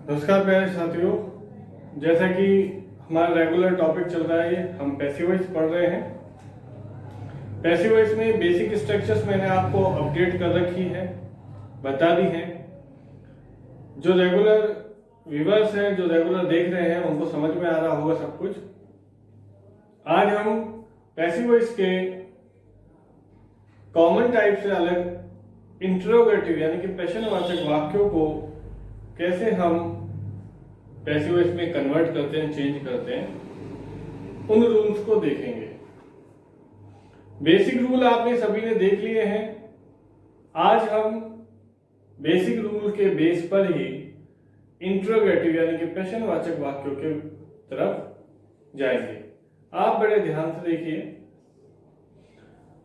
नमस्कार प्यारे साथियों, जैसा कि हमारा रेगुलर टॉपिक चल रहा है, हम पैसिव वॉइस पढ़ रहे हैं। पैसिव वॉइस में बेसिक स्ट्रक्चर्स मैंने आपको अपडेट कर रखी है, बता दी है। जो रेगुलर व्यूअर्स हैं, जो रेगुलर देख रहे हैं, उनको समझ में आ रहा होगा सब कुछ। आज हम पैसिव वॉइस के कॉमन टाइप से अलग इंट्रोगेटिव यानी कि प्रश्नवाचक वाक्यों को कैसे हम पैसिव वॉइस में कन्वर्ट करते हैं, चेंज करते हैं, उन रूल्स को देखेंगे। बेसिक रूल आपने सभी ने देख लिए हैं। आज हम बेसिक रूल के बेस पर ही इंट्रोगेटिव यानी कि प्रश्नवाचक वाक्यों के तरफ जाएंगे। आप बड़े ध्यान से देखिए।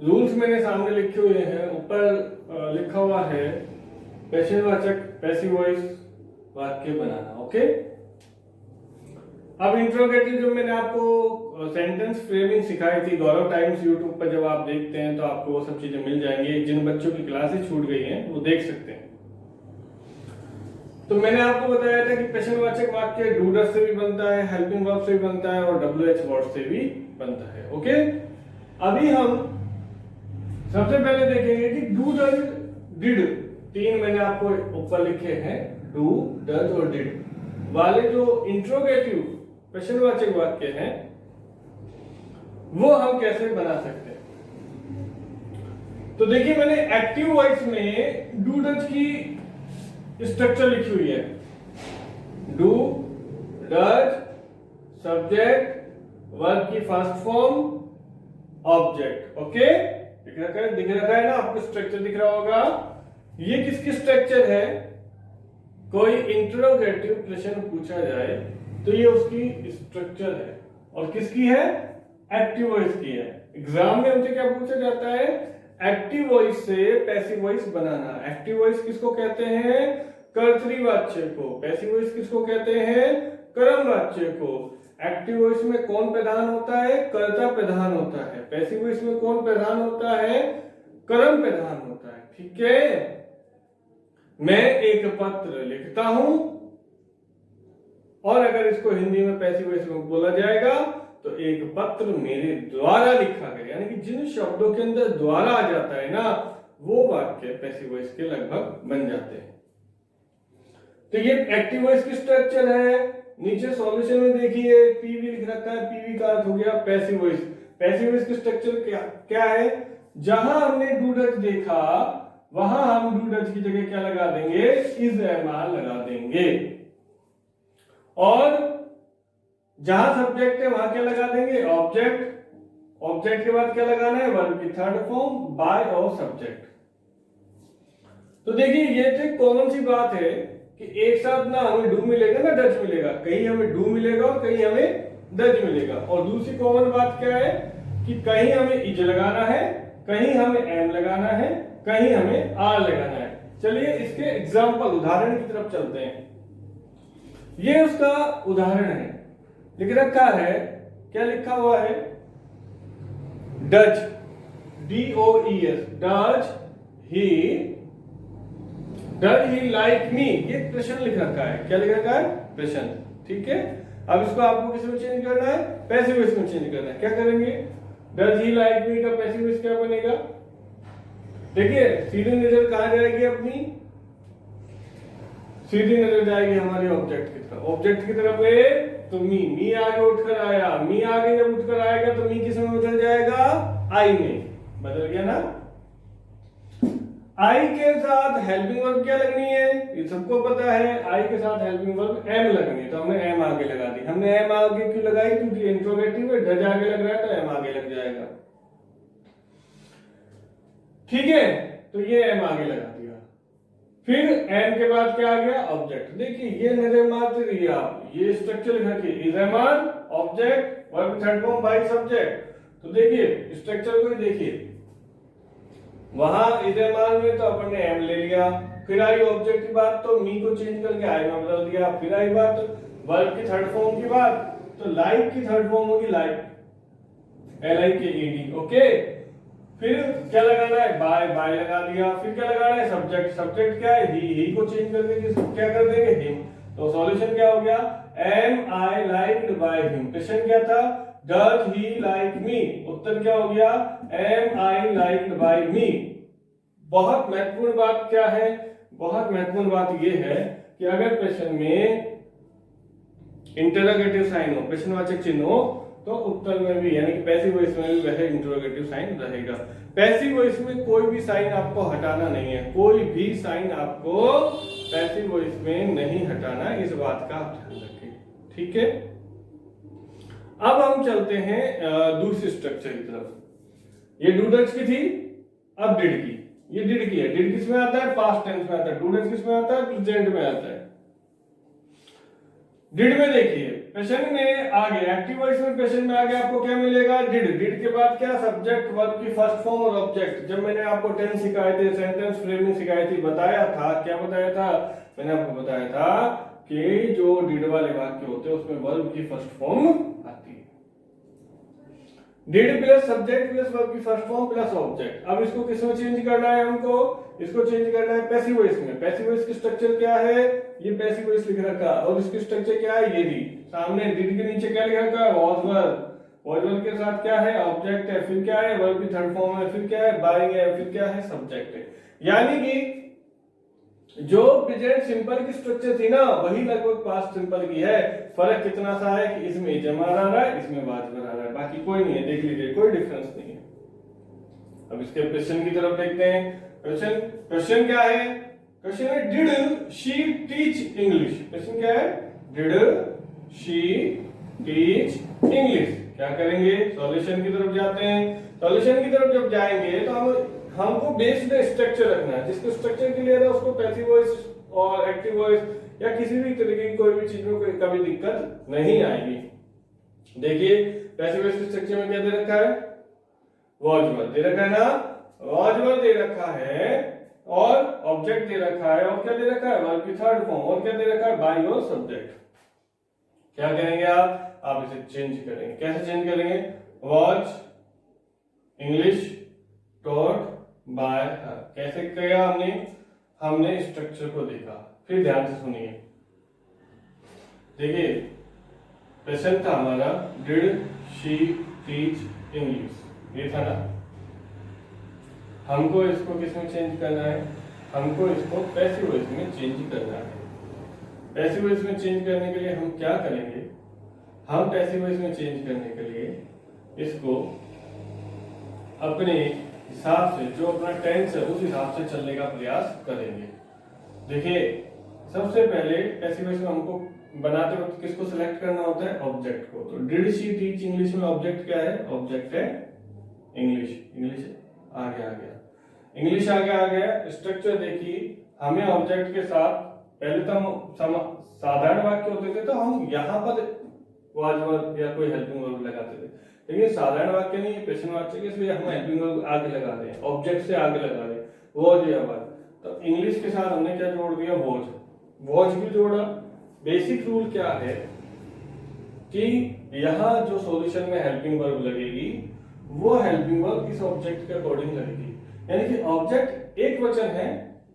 रूल्स मैंने सामने लिखे हुए हैं। ऊपर लिखा हुआ है प्रश्नवाचक पैसिव वॉइस वाक्य बनाना। ओके, अब इंट्रोगेटिव जो मैंने आपको सेंटेंस फ्रेमिंग सिखाई थी गौरव टाइम्स यूट्यूब पर, जब आप देखते हैं तो आपको वो सब चीजें मिल जाएंगी। जिन बच्चों की क्लासेस छूट गई हैं वो देख सकते हैं। तो मैंने आपको बताया था कि प्रश्नवाचक वाक्य डूडर से भी बनता है, हेल्पिंग वर्ब से भी बनता है और WH वर्ड से भी बनता है। ओके, अभी हम सबसे पहले देखेंगे कि डू, डज, डिड। तीन मैंने आपको ऊपर लिखे हैं, डू, डज और डिड वाले जो इंट्रोगेटिव प्रश्नवाचक वाक्य हैं, वो हम कैसे बना सकते हैं। तो देखिए, मैंने एक्टिव वॉइस में डू डज की स्ट्रक्चर लिखी हुई है। डू, डज, सब्जेक्ट, वर्ब की फर्स्ट फॉर्म, ऑब्जेक्ट। ओके, दिख रखा है ना आपको, स्ट्रक्चर दिख रहा होगा। ये किसकी स्ट्रक्चर है? कोई इंट्रोगेटिव प्रश्न पूछा जाए तो ये उसकी स्ट्रक्चर है। और किसकी है? एक्टिव वॉइस की है। एग्जाम में हमसे क्या पूछा जाता है? एक्टिव वॉइस से पैसिव वॉइस बनाना। एक्टिव वॉइस किसको कहते हैं? कर्तृवाच्य को। पैसिव वॉइस किसको कहते हैं? कर्मवाच्य को। एक्टिव वॉइस में कौन प्रधान होता है? कर्ता प्रधान होता है। पैसिव वॉइस में कौन प्रधान होता है? कर्म प्रधान होता है। ठीक है, मैं एक पत्र लिखता हूं, और अगर इसको हिंदी में पैसिव वॉइस में बोला जाएगा तो एक पत्र मेरे द्वारा लिखा गया, यानी कि जिन शब्दों के अंदर द्वारा आ जाता है ना, वो वाक्य पैसिव वॉइस के लगभग बन जाते हैं। तो ये एक्टिव वॉइस की स्ट्रक्चर है। नीचे सॉल्यूशन में देखिए, पीवी लिख रखा है। पीवी का अर्थ हो गया पैसिव वॉइस। पैसिव वॉइस की स्ट्रक्चर क्या है? जहां हमने डू डज देखा, वहां हम डू डज की जगह क्या लगा देंगे? इज एम आर लगा देंगे। और जहां सब्जेक्ट है वहां क्या लगा देंगे? ऑब्जेक्ट। ऑब्जेक्ट के बाद क्या लगाना है? वर्ब की थर्ड फॉर्म, बाय और सब्जेक्ट। तो देखिए, ये तो कॉमन सी बात है कि एक साथ ना हमें डू मिलेगा ना डज मिलेगा। कहीं हमें डू मिलेगा और कहीं हमें डज मिलेगा। और दूसरी कॉमन बात क्या है कि कहीं हमें इज लगाना है, कहीं हमें एम लगाना है, कहीं हमें आर लगाना है। चलिए इसके एग्जाम्पल, उदाहरण की तरफ चलते हैं। ये उसका उदाहरण है, लिख रखा है। क्या लिखा हुआ है? Does, DOES, does he like me. ये प्रश्न लिख रखा है। क्या लिख रखा है? प्रश्न। ठीक है, अब इसको आपको किस में चेंज करना है? पैसिव वॉइस में चेंज करना है। क्या करेंगे? डज ही लाइक मी का पैसिव वॉइस क्या बनेगा? देखिए, सीधी नजर कहां जाएगी अपनी? सीधी नजर जाएगी हमारी ऑब्जेक्ट की तरफ। ऑब्जेक्ट की तरफ गए तो मी आगे उठकर आया। मी आगे जब उठकर आएगा तो मी किस में बदल जाएगा? आई में। बदल गया ना? आई के साथ हेल्पिंग वर्ब क्या लगनी है? ये सबको पता है। आई के साथ हेल्पिंग वर्ब एम लगनी है, तो हमने एम आगे लगा दी। हमने एम आगे क्यों लगाई? क्योंकि इंट्रोगेटिव है, डज आगे लग रहा है तो एम आगे लग जाएगा। ठीक है, तो ये एम आगे लगा दिया। फिर एम के बाद क्या आ गया? ऑब्जेक्ट। देखिए, ये नजर मारते रहिए आप। ये स्ट्रक्चर लिखा कि is am are, object, verb third form, by subject. तो देखिए स्ट्रक्चर को देखिए, वहां इज एम आर में तो अपन ने एम ले लिया। फिर आई ऑब्जेक्ट की बात तो मी को चेंज करके आई में बदल दिया। फिर आई बात वर्ब की थर्ड फॉर्म की बात, तो लाइक की थर्ड फॉर्म होगी लाइक, LIKED। ओके, फिर क्या लगाना है? बाय, लगा दिया। फिर क्या लगाना है? सब्जेक्ट। सब्जेक्ट क्या है? ही को चेंज करके क्या कर देंगे? हिम। तो सॉल्यूशन क्या हो गया, am I liked by him. Question क्या था, डज ही लाइक मी। उत्तर क्या हो गया, एम आई लाइक्ड बाय मी। बहुत महत्वपूर्ण बात क्या है, बहुत महत्वपूर्ण बात यह है कि अगर क्वेश्चन में इंटरोगेटिव साइन हो, प्रश्नवाचक चिन्ह हो, तो उत्तर में भी यानी कि पैसिव वॉइस में भी वह इंटरोगेटिव साइन रहेगा। पैसिव वॉइस में कोई भी साइन आपको हटाना नहीं है, कोई भी साइन आपको पैसिव वॉइस में नहीं हटाना, इस बात का आप ध्यान रखें। ठीक है, अब हम चलते हैं दूसरे स्ट्रक्चर की तरफ। ये डूडज की थी, अब डिड की। ये डिड की है, डिड किस में आता है, पास्ट टेंस में आता है। डूडज किस में आता है, प्रेजेंट में आता है। डिड में देखिए क्वेश्चन में आगे एक्टिव वॉइस में क्वेश्चन में आगे आपको क्या मिलेगा, डिड। डिड के बाद क्या, सब्जेक्ट, वर्ब की फर्स्ट फॉर्म और ऑब्जेक्ट। जब मैंने आपको टेंस सिखाए थे, सेंटेंस फ्रेमिंग सिखाई थी, बताया था, क्या बताया था, मैंने आपको बताया था कि जो डिड वाले वाक्य होते हैं उसमें वर्ब की फर्स्ट फॉर्म आती है। Did plus subject plus verb की फर्स्ट फॉर्म प्लस ऑब्जेक्ट। अब इसको किस में चेंज करना है हमको, इसको चेंज करना है पैसिव वॉइस में। पैसिव वॉइस की स्ट्रक्चर क्या है, ये पैसिव वॉइस लिख रखा, और इसकी स्ट्रक्चर क्या है, ये दी सामने। डिड के नीचे क्या लिख रखा है, वाज वर्ब। वाज वर्ब के साथ क्या है, ऑब्जेक्ट है, फिर क्या है, वर्ब की थर्ड फॉर्म है, फिर क्या है, बाइंग है, फिर क्या है, सब्जेक्ट है। यानी कि जो प्रेजेंट सिंपल की स्ट्रक्चर थी ना, वही लगभग पास्ट सिंपल की है। फर्क कितना सा है कि इसमें जमा आ रहा है, इसमें वाजिब आ रहा है, बाकी कोई नहीं है। देख लीजिए, कोई डिफरेंस नहीं है। अब इसके क्वेश्चन की तरफ देखते हैं। क्वेश्चन क्या है, क्वेश्चन है did she teach English. Question क्या है, डिड शी टीच इंग्लिश। क्या करेंगे, सॉल्यूशन की तरफ जाते हैं। सॉल्यूशन की तरफ जब जाएंगे तो हमको बेस्ड स्ट्रक्चर रखना है। जिसको स्ट्रक्चर क्लियर है उसको पैसिव वॉइस और एक्टिव वॉइस या किसी भी तरीके की कोई भी चीज में कोई कभी दिक्कत नहीं आएगी। देखिए पैसिव वॉइस के स्ट्रक्चर में क्या दे रखा है, वाज वर्ब दे रखा है ना, वाज वर्ब दे रखा है और ऑब्जेक्ट दे रखा है, और क्या दे रखा है, वर्ब की थर्ड फॉर्म, और क्या दे रखा है, बाय और सब्जेक्ट। क्या करेंगे आप इसे चेंज करेंगे। कैसे चेंज करेंगे, वॉच इंग्लिश टॉट बाय हर। कैसे किया हमने स्ट्रक्चर को देखा, फिर ध्यान से सुनिए। देखिए क्वेश्चन था हमारा डिड शी टीच इंग्लिश, ये था ना। हमको इसको किस में चेंज करना है, हमको इसको पैसिव वॉइस में चेंज करना है। पैसिव वॉइस में चेंज करने के लिए हम क्या करेंगे, हम पैसिव वॉइस में चेंज करने के लिए इसको अपने हिसाब से, जो अपना टेंस है उस हिसाब से चलने का प्रयास करेंगे। देखिए सबसे पहले पैसिव वॉइस में हमको बनाते वक्त किसको सिलेक्ट करना होता है, ऑब्जेक्ट को। तो डिड शी टीच इंग्लिश में ऑब्जेक्ट क्या है, ऑब्जेक्ट है इंग्लिश। इंग्लिश आगे आ गया, इंग्लिश आगे आ गया। स्ट्रक्चर देखिए, हमें ऑब्जेक्ट के साथ पहले तो हम साधारण वाक्य होते थे तो हम यहाँ पर वाज वर्ब या कोई हेल्पिंग वर्ब लगाते थे, लेकिन साधारण वाक्य नहीं, प्रश्नवाचक है, इसलिए हम हेल्पिंग वर्ब आगे लगा रहे हैं, ऑब्जेक्ट से आगे लगा रहे हैं, वॉज या वर। तो इंग्लिश के साथ हमने क्या जोड़ दिया, वॉज। वॉज भी जोड़ा। बेसिक रूल क्या है कि यहाँ जो सॉल्यूशन में हेल्पिंग वर्ब लगेगी वो हेल्पिंग वर्ब इस ऑब्जेक्ट के अकॉर्डिंग लगेगी। यानी कि ऑब्जेक्ट एक वचन है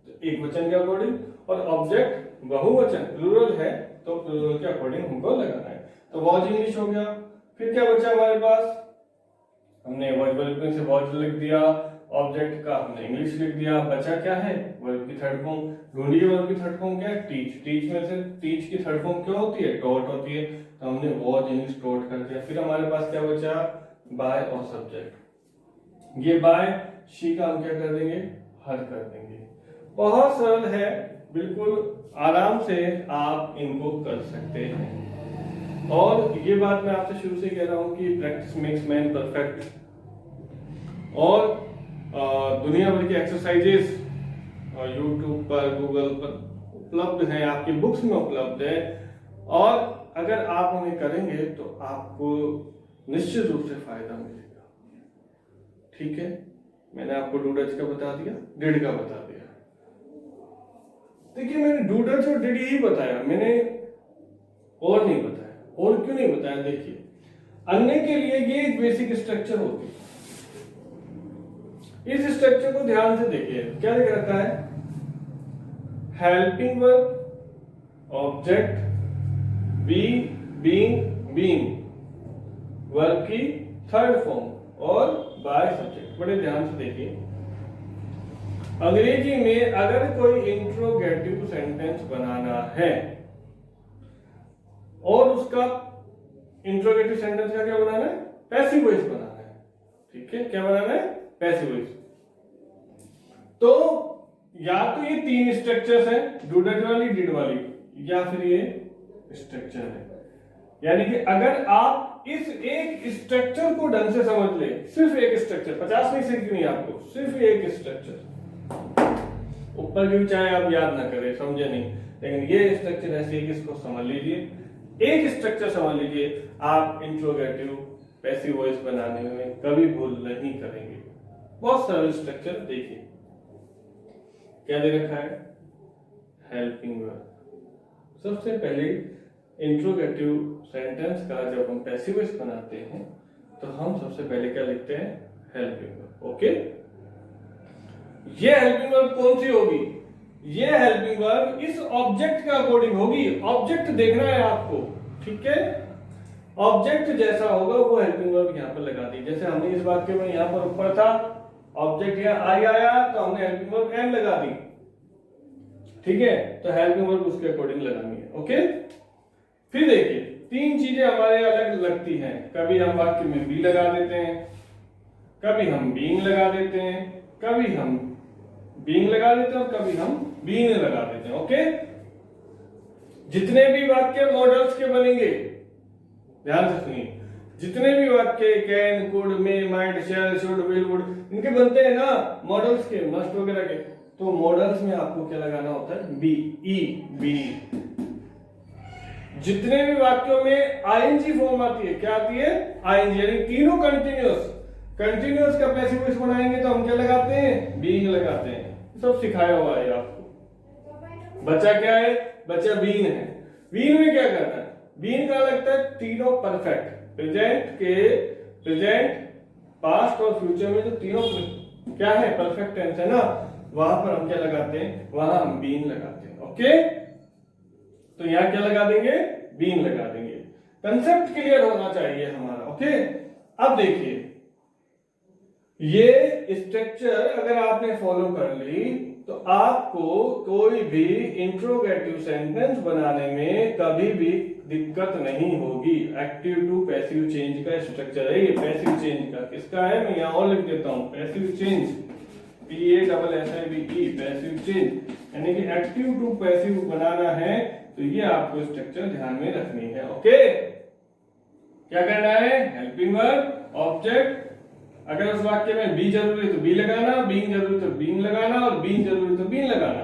तो एक वचन के अकॉर्डिंग, और ऑब्जेक्ट बहुवचन प्लूरल है तो प्लूरल के अकॉर्डिंग हमको लगाना है। तो वॉज इंग्लिश हो गया। फिर क्या बचा हमारे पास, हमने वॉज वर्ब में से वॉज लिख दिया, ऑब्जेक्ट का हमने इंग्लिश लिख दिया, बचा क्या है, वर्ब की थर्ड फॉर्म। ढूंढिए वर्ब की थर्ड फॉर्म क्या है, टीच। टीच में से टीच की थर्ड फॉर्म क्या होती है, टॉट होती है, तो हमने वॉज इंग्लिश टॉट कर दिया। फिर हमारे पास क्या बचा, बाय और सब्जेक्ट। ये बाय शी का हम क्या कर देंगे, हर कर देंगे। बहुत सरल है, बिल्कुल आराम से आप इनको कर सकते हैं। और ये बात मैं आपसे शुरू से कह रहा हूं कि प्रैक्टिस मेक्स मैन परफेक्ट। और दुनिया भर की एक्सरसाइजेस यूट्यूब पर, गूगल पर उपलब्ध हैं, आपकी बुक्स में उपलब्ध है, और अगर आप उन्हें करेंगे तो आपको निश्चित रूप से फायदा मिलेगा। ठीक है, मैंने आपको डूडज का बता दिया, डिड का बता दिया। देखिए मैंने डूडज और डिड ही बताया, मैंने और नहीं बताया। और क्यों नहीं बताया, देखिए अन्य के लिए ये एक बेसिक स्ट्रक्चर होती है। इस स्ट्रक्चर को ध्यान से देखिए, क्या लिख रखा है, helping verb object, be being, being verb की थर्ड फॉर्म और बाय सब्जेक्ट। बड़े ध्यान से देखिए, अंग्रेजी में अगर कोई इंट्रोगेटिव सेंटेंस बनाना है और उसका इंट्रोगेटिव सेंटेंस का क्या बनाना है, पैसिव वॉइस बनाना है। ठीक है, क्या बनाना है, पैसिव वॉइस। तो या तो ये तीन स्ट्रक्चर्स हैं, डू डज वाली, डिड वाली, या फिर ये स्ट्रक्चर है। यानी कि अगर आप इस एक स्ट्रक्चर को ढंग से समझ ले, सिर्फ एक स्ट्रक्चर, 50 नहीं सीखनी आपको, सिर्फ एक स्ट्रक्चर, ऊपर की चाहे आप याद ना करें, समझे नहीं, लेकिन ये स्ट्रक्चर ऐसे एक, इसको समझ लीजिए, एक स्ट्रक्चर समझ लीजिए, आप इंट्रोगेटिव पैसिव वॉइस बनाने में कभी भूल नहीं करेंगे। बहुत सरल स्ट्रक्चर देखिए, क्या दे रखा है, हेल्पिंग वर्ब। सबसे पहले इंट्रोगेटिव सेंटेंस का जब हम पैसिव वॉइस बनाते हैं तो हम सबसे पहले क्या लिखते हैं, हेल्पिंग वर्ब। ओके, ये हेल्पिंग वर्ब कौन सी होगी, ये हेल्पिंग वर्ब इस ऑब्जेक्ट के अकॉर्डिंग होगी। ऑब्जेक्ट देखना है आपको, ठीक है, ऑब्जेक्ट जैसा होगा वो हेल्पिंग वर्ब यहाँ पर लगा दी। जैसे हमने इस वाक्य में यहाँ पर ऊपर था, ऑब्जेक्ट यहाँ आई आया तो हमने हेल्पिंग वर्ब एम लगा दी। ठीक है, तो हेल्पिंग वर्ब उसके अकॉर्डिंग लगानी है। ओके, फिर देखिए तीन चीजें हमारे अलग लगती हैं, कभी हम वाक्य में बी लगा देते हैं, कभी हम बीइंग लगा देते हैं, कभी हम बीइंग लगा देते हैं और कभी हम बीइंग लगा देते हैं। ओके, जितने भी वाक्य मॉडल्स के बनेंगे, ध्यान से सुनिए, जितने भी वाक्य can, could, may, might, shall, should, will, would, इनके बनते हैं ना मॉडल्स के, मस्ट वगैरह के, तो मॉडल्स में आपको क्या लगाना होता है, बी, ई, बी। जितने भी वाक्यों में आईएनजी फॉर्म आती है, क्या आती है, आईएनजी, यानी तीनों कंटिन्यूअस, कंटिन्यूअस का पैसिव वॉइस बनाएंगे तो हम क्या लगाते हैं, बीइंग लगाते हैं। सब सिखाया हुआ है आपको। बचा क्या है, बचा बीइंग है। बीइंग में क्या करना है, बीइंग का लगता है तीनों परफेक्ट, प्रेजेंट, पास्ट और फ्यूचर में जो तीनों क्या है, परफेक्ट टेंस है ना, वहां पर हम क्या लगाते हैं, वहां हम बीइंग लगाते हैं। ओके, तो यहां क्या लगा देंगे, बीइंग लगा देंगे। कंसेप्ट क्लियर होना चाहिए हमारा। ओके, अब देखिए ये स्ट्रक्चर अगर आपने फॉलो कर ली तो आपको कोई भी इंट्रोगेटिव सेंटेंस बनाने में कभी भी दिक्कत नहीं होगी। एक्टिव टू पैसिव चेंज का स्ट्रक्चर है ये, पैसिव चेंज का किसका है, मैं यहां और लिख देता हूं, passive change, PASSIVE, passive change, यानी कि एक्टिव टू पैसिव बनाना है तो ये आपको स्ट्रक्चर ध्यान में रखनी है। ओके, क्या करना है, हेल्पिंग वर्ब, ऑब्जेक्ट, अगर उस वाक्य में बी जरूरी है तो बी लगाना, बीइंग जरूरी तो बीइंग लगाना और बीइंग जरूरी तो बीइंग लगाना।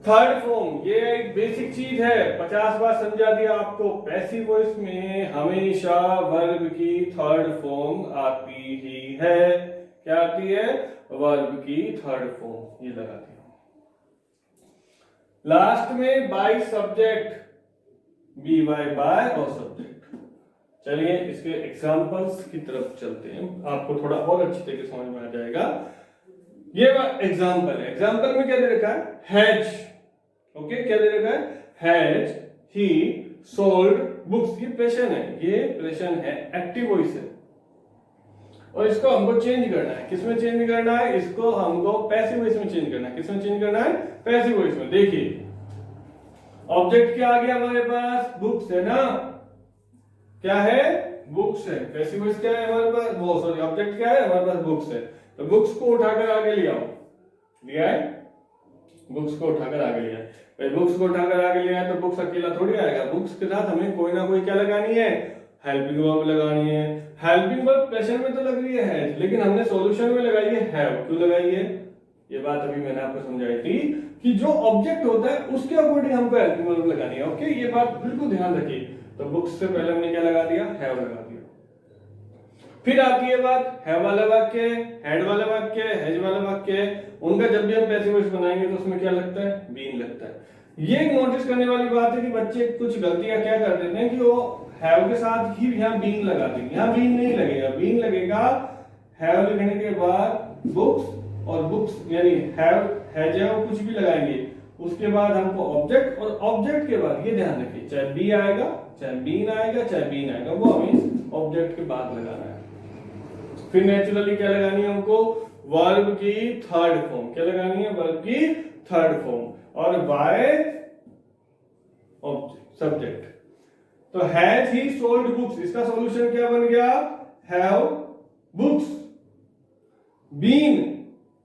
थर्ड फॉर्म, ये एक बेसिक चीज है, 50 बार समझा दिया आपको। पैसिव वॉइस में हमेशा वर्ब की थर्ड फॉर्म आती ही है। क्या आती है, वर्ब की थर्ड फॉर्म, ये लगा दिया। लास्ट में बाय सब्जेक्ट, बी बाय और सब्जेक्ट। चलिए इसके एग्जांपल्स की तरफ चलते हैं, आपको थोड़ा और अच्छी तरीके से समझ में आ जाएगा। ये एग्जांपल है, एग्जांपल में क्या दे रखा है, हैज। ओके, क्या दे रखा है, हैज ही सोल्ड बुक्स। ये प्रेशन है, ये प्रेशन है, एक्टिव वॉइस है और इसको हमको चेंज करना है। किसमें चेंज करना है, इसको हमको पैसिव वॉइस में चेंज करना है। किसमें चेंज करना है, पैसिव वॉइस में। देखिए ऑब्जेक्ट क्या आ गया हमारे पास, बुक्स है ना, क्या है, बुक्स है। पैसिव वॉइस क्या है हमारे पास, वो सॉरी ऑब्जेक्ट क्या है हमारे पास, बुक्स है। तो बुक्स को उठाकर आगे ले आओ, लिया है, बुक्स को उठाकर आगे लिया। भाई बुक्स को उठाकर आगे लिया तो बुक्स अकेला थोड़ी आएगा, बुक्स के साथ हमें कोई ना कोई क्या लगानी है, हेल्पिंग वर्ब लगानी है। हेल्पिंग वर्ब प्रेजेंट में तो लग रही है, लेकिन हमने सॉल्यूशन में लगाई है हैव। क्यों लगाई है, ये बात अभी मैंने आपको समझाई थी कि जो ऑब्जेक्ट होता है उसके अकॉर्डिंग हमको हेल्पिंग वर्ब लगानी है। ओके, ये बात बिल्कुल ध्यान रखिए। तो बुक्स से पहले हमने क्या लगा दिया, हैव लगा दिया। फिर आती है बात हैव वाला वाक्य, हैड वाला वाक्य, हैज वाला वाक्य, उनका जब भी हम पैसिव वॉइस बनाएंगे तो उसमें क्या लगता है, बीइंग लगता है। ये एक नोटिस करने वाली बात है कि बच्चे कुछ गलतियां क्या कर देते हैं कि वो हैव के साथ ही यहाँ बीइंग लगा देंगे। यहाँ बीइंग नहीं लगेगा, बीइंग लगेगा हैव लिखने के बाद बुक्स, और बुक्स यानी हैव, हैज है, वो कुछ भी लगाएंगे उसके बाद हमको ऑब्जेक्ट, और ऑब्जेक्ट के बाद ये ध्यान रखिए चाहे बी आएगा चाहे बीन आएगा चाहे बीन आएगा, वो हमें ऑब्जेक्ट के बाद लगाना है। फिर नेचुरली क्या लगानी है हमको, वर्ब की थर्ड फॉर्म। क्या लगानी है, वर्ब की थर्ड फॉर्म, और बाय सब्जेक्ट। तो हैज ही सोल्ड बुक्स, इसका सॉल्यूशन क्या बन गया, have books. Been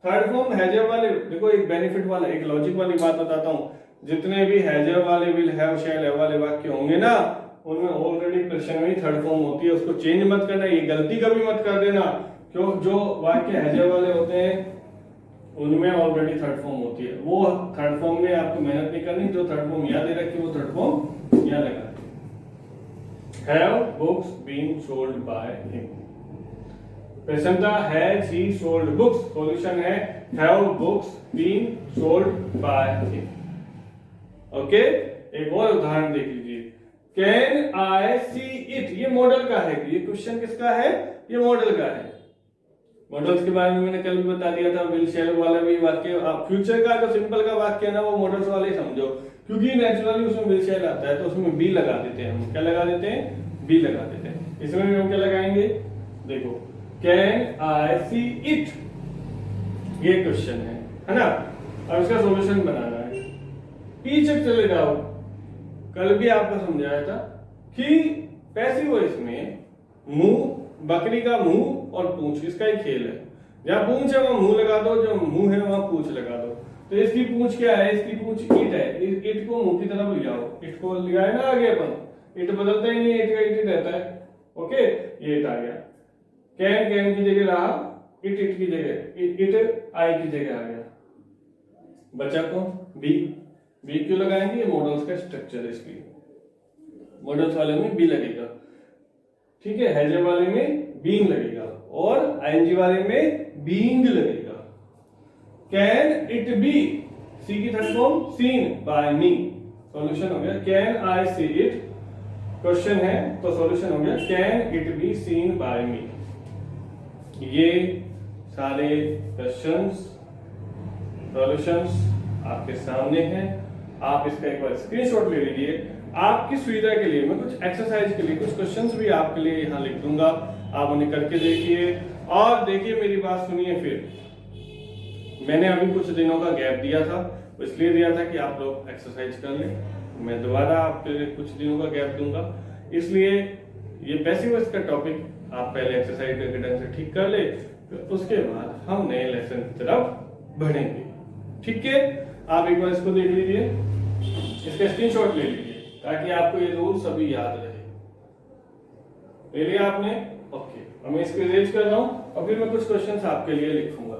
third form हैजर वाले, देखो एक बेनिफिट वाला, एक लॉजिक वाली बात बताता हूं, जितने भी हैजर वाले, विल हैव, शैल हैव वाले वाक्य होंगे ना, उनमें ऑलरेडी प्रश्न में थर्ड फॉर्म होती है, उसको चेंज मत करना, ये गलती कभी मत कर देना। क्यों, जो वाक्य हैजर वाले होते हैं उनमें ऑलरेडी थर्ड फॉर्म होती है, वो थर्ड फॉर्म में आपको मेहनत नहीं करनी, जो थर्ड फॉर्म याद है रखिए, वो थर्ड फॉर्म याद लगा। Have books been sold by him. प्रश्न था has he sold books, solution है have books been sold by him. Okay, एक और उदाहरण देख लीजिए, कैन आई सी इट, ये मॉडल का है, ये क्वेश्चन किसका है, ये मॉडल का है। मॉडल्स के बारे में मैंने कल भी बता दिया था, विल शैल वाला भी वाक्य, फ्यूचर का जो सिंपल का वाक्य है ना, वो मॉडल्स वाले ही समझो, क्योंकि नेचुरली उसमें विल शैल आता है, तो उसमें बी लगा देते हैं हम। क्या लगा देते हैं, बी लगा देते हैं। इसमें भी हम क्या लगाएंगे, देखो कैन आई सी इट, ये क्वेश्चन है ना। अब इसका सॉल्यूशन बनाना है। पीछे चले जाओ, कल भी आपको समझाया था कि पैसिव वॉइस में मुंह, बकरी का मुंह और पूंछ, इसका ही खेल है। जहां पूंछ है वहां मुंह लगा दो, जो मुंह है वहां पूंछ लगा दो। तो इसकी पूंछ क्या है, इसकी पूंछ ईट है, ईट को मुंह की तरफ ले जाओ, ईट को ले आए ना आगे अपन, ईट बदलता ही नहीं, ईट का ईट ही रहता है। ओके, ये ईट आ गया, कैन कैन की जगह रहा, इट इट की जगह, इट आई की जगह आ गया, बचा को बी। बी क्यों लगाएंगे, ये मॉडल्स का स्ट्रक्चर है, इसलिए मॉडल्स वाले में बी लगेगा, ठीक है, हैजर वाले में बीइंग लगेगा, और आईएनजी वाले में बीइंग लगेगा। कैन इट बी, सी की third form seen by me, solution हो गया can I see it, question है तो सॉल्यूशन हो गया can it be seen by me. ये सारे क्वेश्चंस, सॉल्यूशंस आपके सामने हैं, आप इसका एक बार स्क्रीनशॉट ले लीजिए। आपकी सुविधा के लिए मैं कुछ एक्सरसाइज के लिए कुछ क्वेश्चंस भी आपके लिए यहाँ लिख दूंगा, आप उन्हें करके देखिए, और देखिए मेरी बात सुनिए। फिर मैंने अभी कुछ दिनों का गैप दिया था, इसलिए दिया था कि आप लोग एक्सरसाइज कर लें। मैं दोबारा आपके लिए कुछ दिनों का गैप दूंगा, इसलिए ये पैसिव वॉइस का टॉपिक आप पहले एक्सरसाइज करके ढंग से ठीक कर ले, फिर उसके बाद हम नए लेसन की तरफ बढ़ेंगे। ठीक है, आप एक बार इसको देख लीजिए, इसका स्क्रीनशॉट ले लीजिए, ताकि आपको ये रूल सभी याद रहे। ले लिया आपने? ओके, अब मैं इसको इरेज कर रहा हूं, और फिर मैं कुछ क्वेश्चंस आपके लिए लिखूंगा।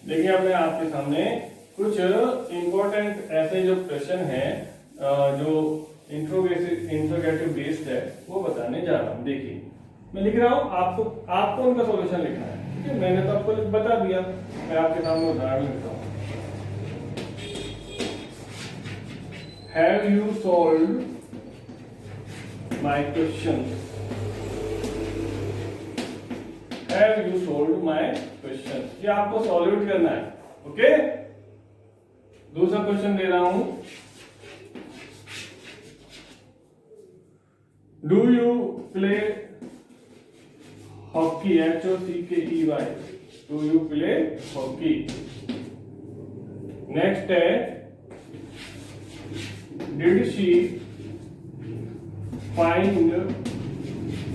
देखिए, अब मैं आपके सामने कुछ इंपॉर्टेंट ऐसे जो क्वेश्चन हैं जो इंट्रोगेटिव बेस्ड है, वो बताने जा रहा हूं। देखिए, मैं लिख रहा हूं, आपको उनका सॉल्यूशन लिखना है। ठीक है, मैंने तो आपको बता दिया, मैं आपके सामने उदाहरण लिखता हूं। Have you solved my questions? Have you solved my questions? ये आपको सॉल्व करना है। ओके, दूसरा क्वेश्चन दे रहा हूं, Do you play hockey? HOCKEY. Do you play hockey? Next है, Did she find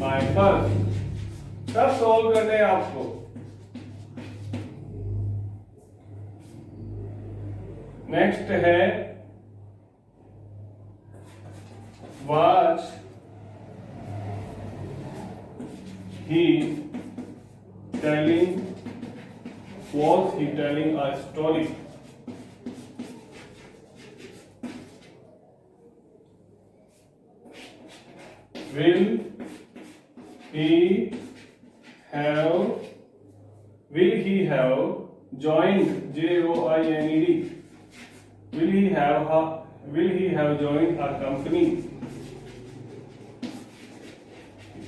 my purse? सब सॉल्व करने हैं आपको। नेक्स्ट है, Was he telling a story? Will he have joined, JOINED? Will he have joined our company?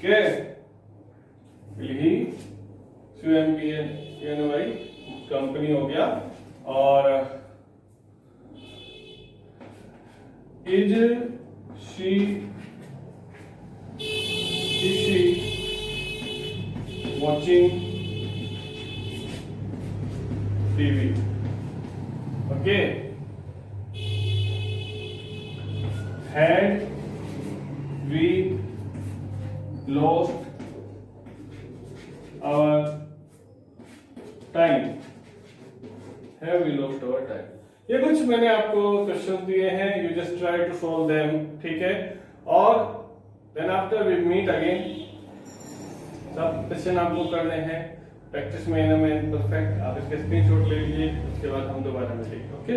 ठीक है, ही CUMPANY company हो गया। और is she watching TV? Okay. Had we lost our time? Have we lost our time? ये कुछ मैंने आपको question दिए हैं, you just try to solve them, ठीक है। और then after we meet again, सब क्वेश्चन आपको करने हैं प्रैक्टिस में, परफेक्ट। आप इसके स्क्रीनशॉट ले लीजिए, उसके बाद हम दोबारा मिलेंगे। ओके।